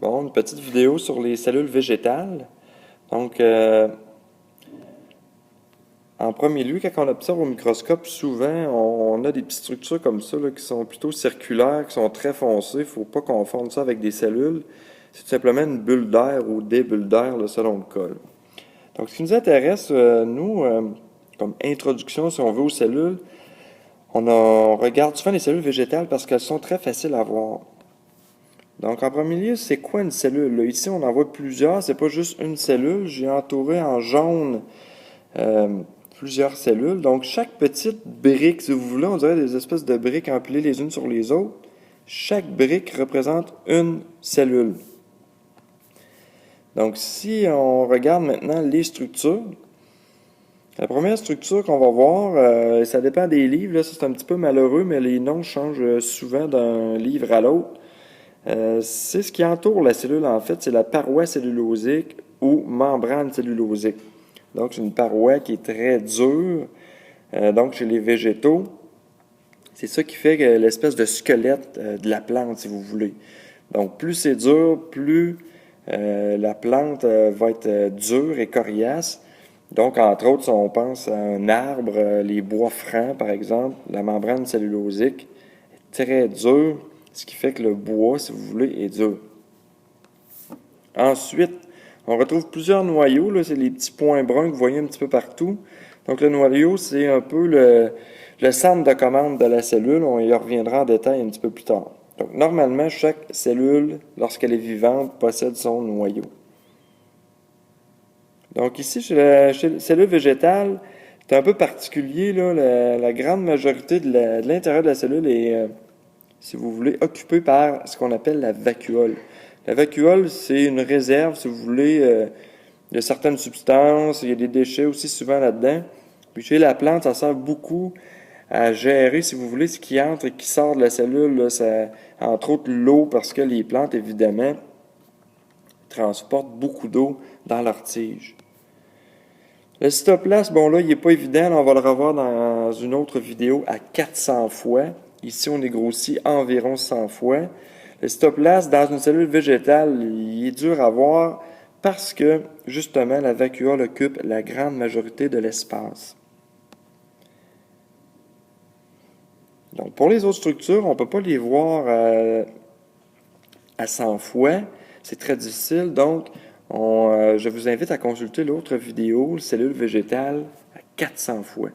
Bon, une petite vidéo sur les cellules végétales. Donc, en premier lieu, quand on observe au microscope, souvent, on a des petites structures comme ça là, qui sont plutôt circulaires, qui sont très foncées. Il ne faut pas confondre ça avec des cellules. C'est tout simplement une bulle d'air ou des bulles d'air, là, selon le cas, là. Donc, ce qui nous intéresse, nous, comme introduction, si on veut, aux cellules, on regarde souvent les cellules végétales parce qu'elles sont très faciles à voir. Donc, en premier lieu, c'est quoi une cellule? Là, ici, on en voit plusieurs, c'est pas juste une cellule. J'ai entouré en jaune euh, plusieurs cellules. Donc, chaque petite brique, si vous voulez, on dirait des espèces de briques empilées les unes sur les autres. Chaque brique représente une cellule. Donc, si on regarde maintenant les structures, la première structure qu'on va voir, ça dépend des livres, là, ça c'est un petit peu malheureux, mais les noms changent souvent d'un livre à l'autre. C'est ce qui entoure la cellule, en fait, c'est la paroi cellulosique ou membrane cellulosique. Donc, c'est une paroi qui est très dure. Donc, chez les végétaux, c'est ça qui fait que l'espèce de squelette de la plante, si vous voulez. Donc, plus c'est dur, plus la plante va être dure et coriace. Donc, entre autres, si on pense à un arbre, les bois francs, par exemple, la membrane cellulosique est très dure, ce qui fait que le bois, si vous voulez, est dur. Ensuite, on retrouve plusieurs noyaux, là, c'est les petits points bruns que vous voyez un petit peu partout. Donc, le noyau, c'est un peu le centre de commande de la cellule. On y reviendra en détail un petit peu plus tard. Donc, normalement, chaque cellule, lorsqu'elle est vivante, possède son noyau. Donc ici, chez la cellule végétale, c'est un peu particulier, là, la grande majorité de l'intérieur de la cellule est, si vous voulez, occupée par ce qu'on appelle la vacuole. La vacuole, c'est une réserve, si vous voulez, de certaines substances. Il y a des déchets aussi souvent là-dedans. Puis chez la plante, ça sert beaucoup à gérer, si vous voulez, ce qui entre et qui sort de la cellule. Là, ça, entre autres l'eau, parce que les plantes, évidemment, transportent beaucoup d'eau dans leurs tiges. Le cytoplasme, bon là, il n'est pas évident. Là, on va le revoir dans une autre vidéo à 400 fois. Ici, on est grossi environ 100 fois. Le cytoplasme, dans une cellule végétale, il est dur à voir parce que, justement, la vacuole occupe la grande majorité de l'espace. Donc, pour les autres structures, on ne peut pas les voir à 100 fois. C'est très difficile. Donc, je vous invite à consulter l'autre vidéo, cellule végétale, à 400 fois.